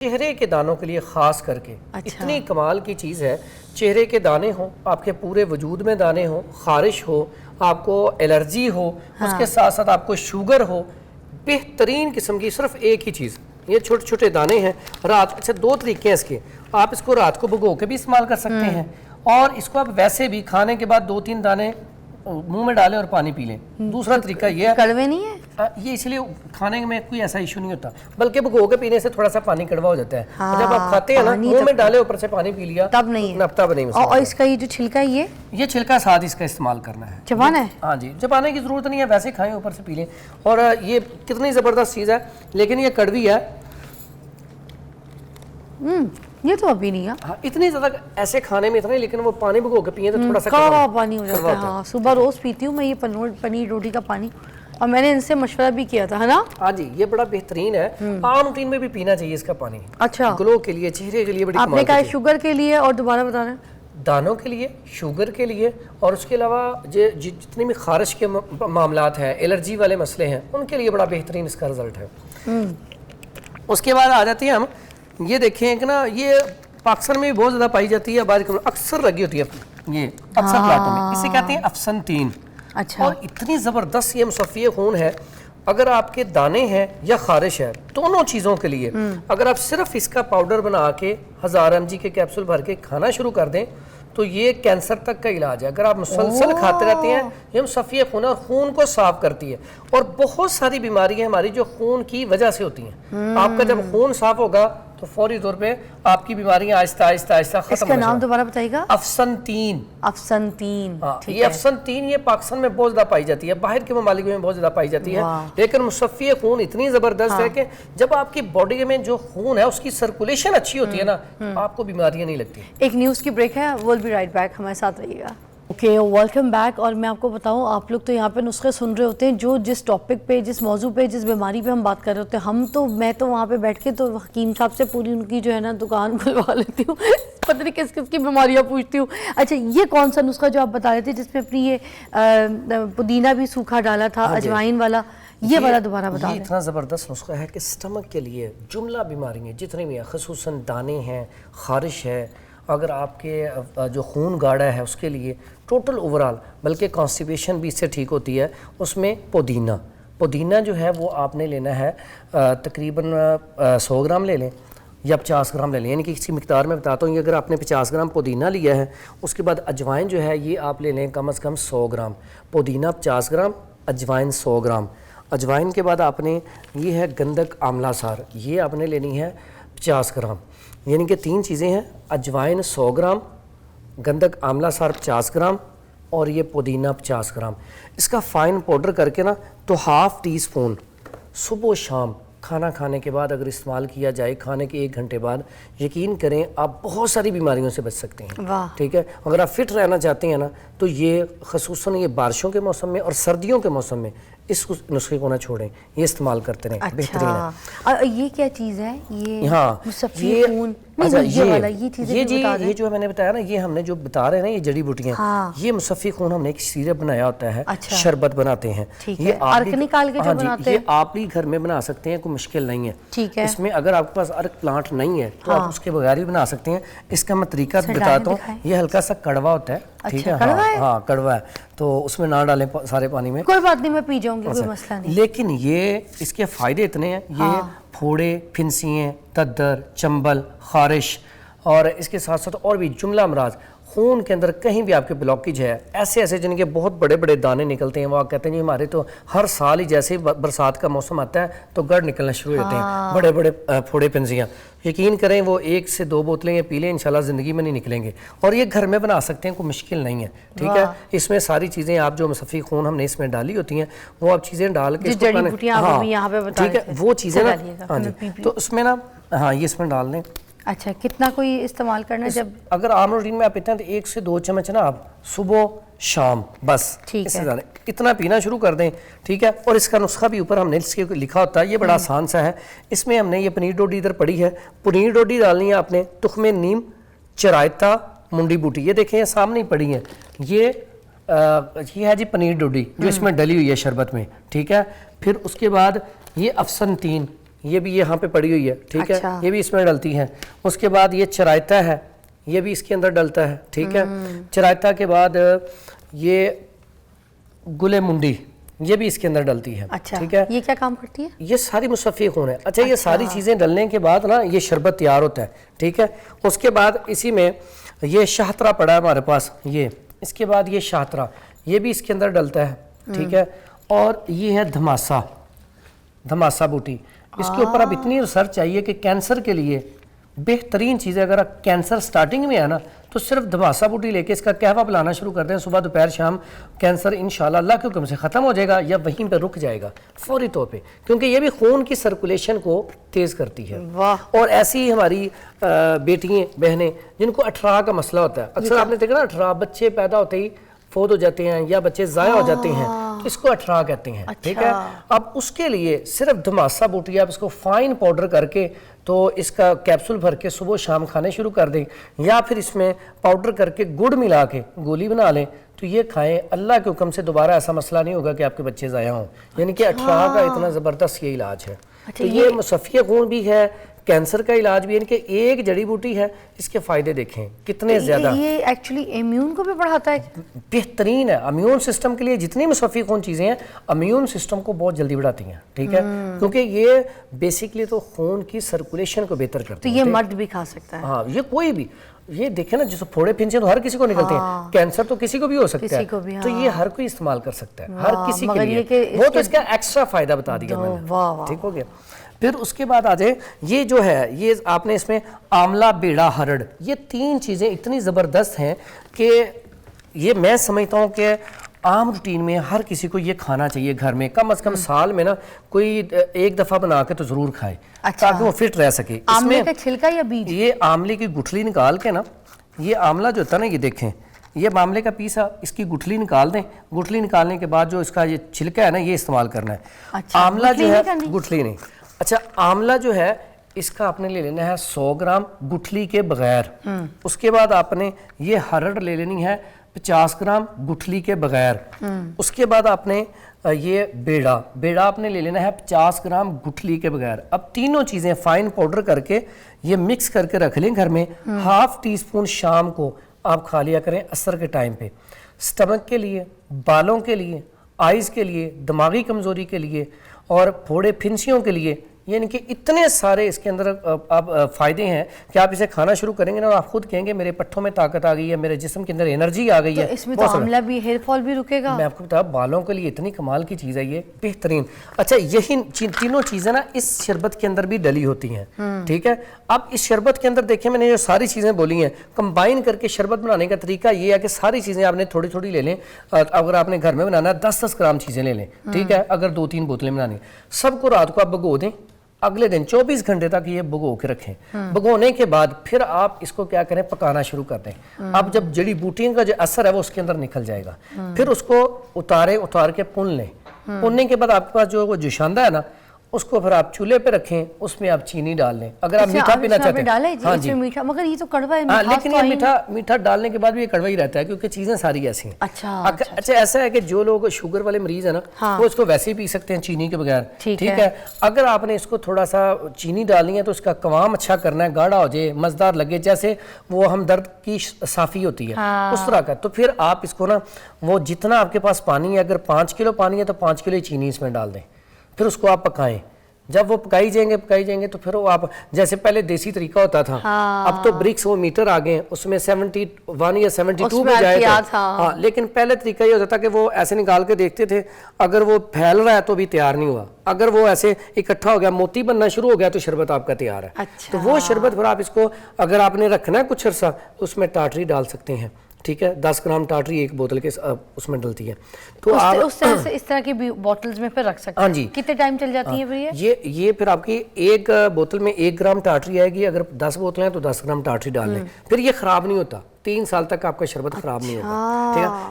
چہرے کے دانوں کے لیے خاص کر کے اتنی کمال کی چیز ہے. چہرے کے دانے ہوں، آپ کے پورے وجود میں دانے ہوں، خارش ہو، آپ کو الرجی ہو، اس کے ساتھ ساتھ آپ کو شوگر ہو، بہترین قسم کی صرف ایک ہی چیز. یہ چھوٹے چھوٹے دانے ہیں. رات اچھا دو طریقے ہیں اس کے. آپ اس کو رات کو بھگو کے بھی استعمال کر سکتے ہیں، اور اس کو آپ ویسے بھی کھانے کے بعد 2-3 دانے منہ میں ڈالیں اور پانی پی لیں. دوسرا طریقہ یہ ہے، کڑوے نہیں ہے یہ اس لیے کھانے میں کوئی ایسا ایشو نہیں ہوتا، بلکہ بھگو کے پینے سے تھوڑا سا پانی کڑوا ہو جاتا ہے. جب آپ کھاتے ہیں نا، منہ میں ڈالے اوپر سے پانی پی لیا، تب نہیں ہے. تب نہیں. اور اس کا یہ جو چھلکا ہے یہ چھلکا ساتھ اس کا استعمال کرنا ہے. چبانا ہے؟ ہاں جی، چبانے کی ضرورت نہیں ہے، ویسے کھائیں اوپر سے پی لیں. اور یہ کتنی زبردست چیز ہے، لیکن یہ کڑوی ہے. یہ تو ابھی نہیں ہے. ہاں اتنی زیادہ ایسے کھانے میں اتنا، لیکن وہ پانی بھگو کے پیئیں تو تھوڑا سا کڑوا پانی ہو جاتا ہے. ہاں صبح روز پیتی ہوں میں یہ پنیر روٹی کا پانی، اور میں نے ان سے مشورہ بھی کیا تھا، ہے نا؟ ہاں جی، یہ بڑا بہترین ہے. عام روٹین میں بھی پینا چاہیے اس کا پانی. اچھا، گلو کے لیے، چہرے کے لیے بڑی آپ کمال نے کہا کی چیز. شوگر کے لیے، اور دوبارہ بتا رہے ہیں؟ دانوں کے لیے، شوگر کے لیے، اور اس کے علاوہ جتنی بھی خارش کے معاملات ہیں، الرجی والے مسئلے ہیں، ان کے لیے بڑا بہترین اس کا رزلٹ ہے. اس کے بعد آ جاتے ہیں ہم، یہ دیکھیں کہ نا، یہ پاکستان میں بھی بہت زیادہ پائی جاتی ہے، باہر اکثر لگی ہوتی ہے، یہ اکثر پلاٹوں میں. اسے کہتے ہیں افسنتین. اچھا. اور اتنی زبردست یہ مصفی خون ہے. اگر آپ کے دانے ہیں یا خارش ہے، دونوں چیزوں کے لیے اگر آپ صرف اس کا پاؤڈر بنا کے 1000 mg کے کیپسول بھر کے کھانا شروع کر دیں تو یہ کینسر تک کا علاج ہے. اگر آپ مسلسل کھاتے رہتے ہیں، یہ مصفی خون ہے اور خون کو صاف کرتی ہے. اور بہت ساری بیماریاں ہماری جو خون کی وجہ سے ہوتی ہیں. آپ کا جب خون صاف ہوگا تو فوری طور پہ آپ کی بیماریاں آہستہ آہستہ آہستہ ختم ہو جائیں. اس کا نام دوبارہ بتائیے گا؟ افسنتین. افسنتین. یہ افسنتین یہ پاکستان میں بہت زیادہ پائی جاتی ہے، باہر کے ممالک میں بہت زیادہ پائی جاتی ہے. لیکن مصفی خون اتنی زبردست ہے کہ جب آپ کی باڈی میں جو خون ہے اس کی سرکولیشن اچھی ہوتی ہے نا، آپ کو بیماریاں نہیں لگتی. ایک نیوز کی بریک ہے، we'll be right back، ہمارے ساتھ رہیے گا. Okay, welcome back. اور میں آپ کو بتاؤں، آپ لوگ تو یہاں پہ نسخے سن رہے ہوتے ہیں، جو جس ٹاپک پہ، جس موضوع پہ، جس بیماری پہ ہم بات کر رہے ہوتے ہیں. میں تو وہاں پہ بیٹھ کے تو حکیم صاحب سے پوری ان کی جو ہے نا دکان کھلوا لیتی ہوں. پتہ نہیں کس کس کی بیماریاں پوچھتی ہوں. اچھا، یہ کون سا نسخہ جو آپ بتا رہے تھے جس میں اپنی یہ پودینہ بھی سوکھا ڈالا تھا، اجوائن والا، یہ والا دوبارہ بتا دیں. یہ اتنا زبردست نسخہ ہے کہ سٹمک کے لیے جملہ بیماریاں جتنی بھی ہیں، خصوصاً دانے ہیں، خارش ہے، اگر آپ کے جو خون گاڑا ہے اس کے لیے، ٹوٹل اوورال، بلکہ کانسٹیپیشن بھی اس سے ٹھیک ہوتی ہے. اس میں پودینہ جو ہے وہ آپ نے لینا ہے تقریباً 100 گرام لے لیں یا 50 گرام لے لیں. یعنی کہ کسی مقدار میں بتاتا ہوں، یہ اگر آپ نے 50 گرام پودینہ لیا ہے، اس کے بعد اجوائن جو ہے یہ آپ لے لیں کم از کم 100 گرام. پودینہ 50 گرام، اجوائن 100 گرام. اجوائن کے بعد آپ نے یہ ہے گندک آملہ سار، یہ آپ نے لینی ہے 50 گرام. یعنی کہ 3 چیزیں ہیں، اجوائن 100 گرام، گندک آملہ سار 50 گرام، اور یہ پودینہ 50 گرام. اس کا فائن پاؤڈر کر کے نا تو 1/2 ٹی اسپون صبح و شام کھانا کھانے کے بعد اگر استعمال کیا جائے، کھانے کے 1 گھنٹے بعد، یقین کریں آپ بہت ساری بیماریوں سے بچ سکتے ہیں. ٹھیک ہے. اگر آپ فٹ رہنا چاہتے ہیں نا تو یہ خصوصاً یہ بارشوں کے موسم میں اور سردیوں کے موسم میں اس نسخے کو نہ چھوڑیں، یہ استعمال کرتے رہیں. بہترین ہے. اور یہ کیا چیز ہے؟ یہ مصفی خون، یہ جو میں نے بتایا نا، یہ ہم نے جو بتا رہے ہیں نا، یہ جڑی بوٹیاں، یہ مصفی خون ہم نے ایک سیرپ بنایا ہوتا ہے، شربت بناتے ہیں. یہ آپ بھی گھر میں بنا سکتے ہیں، کوئی مشکل نہیں ہے. اس میں اگر آپ کے پاس ارک پلانٹ نہیں ہے تو آپ اس کے بغیر بھی بنا سکتے ہیں. اس کا میں طریقہ بتاتا ہوں. یہ ہلکا سا کڑوا ہوتا ہے، ٹھیک ہے؟ ہاں کڑوا ہے، تو اس میں نہ ڈالیں سارے پانی میں. کوئی بات نہیں، میں پی جاؤں گی، کوئی مسئلہ نہیں. لیکن یہ اس کے فائدے اتنے ہیں، یہ پھوڑے، پھنسیاں، تدر، چنبل، خارش، اور اس کے ساتھ ساتھ اور بھی جملہ امراض، خون کے اندر کہیں بھی آپ کے بلاکیج ہے، ایسے جن کے بہت بڑے بڑے دانے نکلتے ہیں، وہ کہتے ہیں جی ہمارے تو ہر سال ہی جیسے برسات کا موسم آتا ہے تو گڑ نکلنا شروع ہوتے ہیں، بڑے بڑے پھوڑے پنزیاں. یقین کریں وہ 1 سے 2 بوتلیں یہ پی لیں، انشاءاللہ زندگی میں نہیں نکلیں گے. اور یہ گھر میں بنا سکتے ہیں، کوئی مشکل نہیں ہے. ٹھیک ہے. اس میں ساری چیزیں آپ جو مصفی خون ہم نے اس میں ڈالی ہوتی ہیں، وہ آپ چیزیں ڈال کے ٹھیک ہے، وہ چیزیں نا، ہاں جی، تو اس میں نا، ہاں یہ اس میں ڈال دیں. اچھا، کتنا کوئی استعمال کرنا ہے؟ جب اگر عام روٹین میں آپ پیتے ہیں تو 1 سے 2 چمچ نا آپ صبح شام بس اس سے زیادہ اتنا پینا شروع کر دیں. ٹھیک ہے. اور اس کا نسخہ بھی اوپر ہم نے اس کے لکھا ہوتا ہے، یہ بڑا آسان سا ہے. اس میں ہم نے یہ پنیر ڈوڈی ادھر پڑی ہے، پنیر ڈوڈی ڈالنی ہے آپ نے، تخم نیم، چرائتا، منڈی بوٹی، یہ دیکھیں یہ سامنے ہی پڑی ہیں. یہ ہے جی پنیر ڈوڈی جو اس میں ڈلی ہوئی ہے شربت میں. ٹھیک ہے. پھر اس کے بعد یہ افسنتین، یہ بھی یہاں پہ پڑی ہوئی ہے، ٹھیک ہے، یہ بھی اس میں ڈلتی ہے. اس کے بعد یہ چرائتا ہے، یہ بھی اس کے اندر ڈلتا ہے، ٹھیک ہے. چرائتا کے بعد یہ گل منڈی، یہ بھی اس کے اندر ڈلتی ہے، ٹھیک ہے. یہ کیا کام کرتی ہے؟ یہ ساری مصفی خون ہے. اچھا یہ ساری چیزیں ڈلنے کے بعد نا یہ شربت تیار ہوتا ہے، ٹھیک ہے. اس کے بعد اسی میں یہ شاہترہ پڑا ہے ہمارے پاس، یہ اس کے بعد یہ شاہترہ، یہ بھی اس کے اندر ڈلتا ہے، ٹھیک ہے. اور یہ ہے دھماسا بوٹی. اس کے اوپر اب اتنی ریسرچ چاہیے کہ کینسر کے لیے بہترین چیز ہے. اگر کینسر سٹارٹنگ میں ہے نا تو صرف دھماسا بوٹی لے کے اس کا قہوہ پلانا شروع کر دیں صبح دوپہر شام، کینسر انشاءاللہ اللہ کے حکم سے ختم ہو جائے گا یا وہیں پہ رک جائے گا فوری طور پہ، کیونکہ یہ بھی خون کی سرکولیشن کو تیز کرتی ہے. اور ایسی ہماری بیٹیاں بہنیں جن کو اٹھرا کا مسئلہ ہوتا ہے، اکثر آپ نے دیکھا نا اٹھرا بچے پیدا ہوتے ہی فوت ہو جاتے ہیں یا بچے ضائع ہو جاتے ہیں، اس کو اٹھرا کہتے ہیں، ٹھیک ہے. اب اس کے لیے صرف دھماسا بوٹی آپ اس کو فائن پاؤڈر کر کے تو اس کا کیپسول بھر کے صبح شام کھانے شروع کر دیں، یا پھر اس میں پاؤڈر کر کے گڑ ملا کے گولی بنا لیں تو یہ کھائیں. اللہ کے حکم سے دوبارہ ایسا مسئلہ نہیں ہوگا کہ آپ کے بچے ضائع ہوں. یعنی کہ اٹھرا کا اتنا زبردست یہ علاج ہے. تو یہ مصفی خون بھی ہے، کینسر کا علاج بھی ہے. یعنی کہ ایک جڑی بوٹی ہے، اس کے فائدے دیکھیں کتنے زیادہ. یہ ایکچولی امیون کو بھی بڑھاتا ہے، بہترین ہے امیون سسٹم کے لیے. جتنی مصفی خون چیزیں ہیں امیون سسٹم کو بہت جلدی بڑھاتی ہیں، ٹھیک ہے. کیونکہ یہ بیسیکلی تو خون کی سرکولیشن کو بہتر کرتی ہے. تو یہ مرد بھی کھا سکتا ہے؟ ہاں یہ کوئی بھی، یہ دیکھیں نا جیسے پھوڑے پھنسے تو ہر کسی کو نکلتے ہیں، کینسر تو کسی کو بھی ہو سکتا ہے، تو یہ ہر کوئی استعمال کر سکتا ہے، ہر کسی کے لیے. وہ تو اس کا ایکسٹرا فائدہ بتا دیا میں نے، ٹھیک ہو گیا. پھر اس کے بعد آ جائیں، یہ جو ہے یہ آپ نے اس میں آملہ بیڑا ہرڑ، یہ تین چیزیں اتنی زبردست ہیں کہ یہ میں سمجھتا ہوں کہ عام روٹین میں ہر کسی کو یہ کھانا چاہیے گھر میں، کم از کم سال میں نا کوئی ایک دفعہ بنا کے تو ضرور کھائے تاکہ وہ فٹ رہ سکے. آملے کا چھلکا یا بیج؟ یہ آملے کی گٹھلی نکال کے نا، یہ آملہ جو ہوتا ہے نا یہ دیکھیں، یہ آملے کا پیسا، اس کی گٹھلی نکال دیں. گٹھلی نکالنے کے بعد جو اس کا یہ چھلکا ہے نا یہ استعمال کرنا ہے. آملہ جو ہے گٹھلی نہیں. اچھا آملہ جو ہے اس کا آپ نے لے لینا ہے 100 گرام گٹھلی کے بغیر. اس کے بعد آپ نے یہ ہرڑ لے لینی ہے 50 گرام گٹھلی کے بغیر. اس کے بعد آپ نے یہ بیڑا آپ نے لے لینا ہے 50 گرام گٹھلی کے بغیر. اب تینوں چیزیں فائن پاؤڈر کر کے یہ مکس کر کے رکھ لیں گھر میں. ½ ٹی اسپون شام کو آپ کھا لیا کریں عصر کے ٹائم پہ. سٹمک کے لیے، بالوں کے لیے، آئیز کے لیے، دماغی کمزوری کے لیے اور پھوڑے پھنسیوں کے لیے، یعنی کہ اتنے سارے اس کے اندر آپ فائدے ہیں کہ آپ اسے کھانا شروع کریں گے نا آپ خود کہیں گے میرے پٹھوں میں طاقت آ گئی ہے، میرے جسم کے اندر انرجی آ گئی ہے. اس میں تو آملہ بھی ہیئر فال بھی رکے گا. میں آپ کو بتا بالوں کے لیے اتنی کمال کی چیز ہے یہ، بہترین. اچھا یہی تینوں چیزیں نا اس شربت کے اندر بھی ڈلی ہوتی ہیں، ٹھیک ہے. اب اس شربت کے اندر دیکھیں میں نے جو ساری چیزیں بولی ہیں کمبائن کر کے شربت بنانے کا طریقہ یہ ہے کہ ساری چیزیں آپ نے تھوڑی تھوڑی لے لیں. اگر آپ نے گھر میں بنانا ہے 10-10 گرام چیزیں لے لیں، ٹھیک ہے. اگر 2-3 بوتلیں بنانی، سب کو رات کو آپ بھگو دیں، اگلے دن 24 گھنٹے تک یہ بھگو کے رکھیں. بھگونے کے بعد پھر آپ اس کو کیا کریں پکانا شروع کر دیں. اب جب جڑی بوٹیوں کا جو اثر ہے وہ اس کے اندر نکل جائے گا. پھر اس کو اتار کے پون لیں. پوننے کے بعد آپ کے پاس جو وہ جوشاندہ ہے نا اس کو پھر آپ چولہے پہ رکھیں، اس میں آپ چینی ڈال لیں اگر آپ میٹھا پینا چاہتے ہیں. ہاں جی میٹھا، مگر یہ تو کڑوا ہے. ہاں لیکن یہ میٹھا ڈالنے کے بعد بھی یہ کڑوا ہی رہتا ہے کیونکہ چیزیں ساری ایسی ہیں. اچھا ایسا ہے کہ جو لوگ شوگر والے مریض ہیں نا وہ اس کو ویسے ہی پی سکتے ہیں چینی کے بغیر، ٹھیک ہے. اگر آپ نے اس کو تھوڑا سا چینی ڈالنی ہے تو اس کا قوام اچھا کرنا ہے، گاڑھا ہو جائے، مزیدار لگے، جیسے وہ ہمدرد کی صافی ہوتی ہے اس طرح کا. تو پھر آپ اس کو نا وہ جتنا آپ کے پاس پانی ہے، اگر 5 کلو پانی ہے تو 5 کلو چینی اس میں ڈال دیں. پھر اس کو آپ پکائیں. جب وہ پکائی جائیں گے تو پھر وہ آپ جیسے پہلے دیسی طریقہ ہوتا تھا، اب تو برکس وہ میٹر آ گئے ہیں اس میں 71 یا 72 پہ جائے تھے. ہاں لیکن پہلے طریقہ یہ ہوتا تھا کہ وہ ایسے نکال کے دیکھتے تھے، اگر وہ پھیل رہا ہے تو بھی تیار نہیں ہوا، اگر وہ ایسے اکٹھا ہو گیا موتی بننا شروع ہو گیا تو شربت آپ کا تیار ہے. تو وہ شربت پھر آپ اس کو اگر آپ نے رکھنا ہے کچھ عرصہ اس میں ٹاٹری ڈال سکتے ہیں، ٹھیک ہے. 10 گرام ٹاٹری ایک بوتل کے اس میں ڈلتی ہے. تو آپ اس طرح کی بوٹلز میں پھر رکھ سکتے ہیں. ہاں جی. کتنے ٹائم چل جاتی ہیں پھر یہ پھر آپ کی ایک بوتل میں 1 گرام ٹاٹری آئے گی. اگر 10 بوتلیں ہیں تو 10 گرام ٹاٹری ڈال لیں. پھر یہ خراب نہیں ہوتا، 3 سال تک آپ کا شربت خراب نہیں ہوتا، ٹھیک ہے.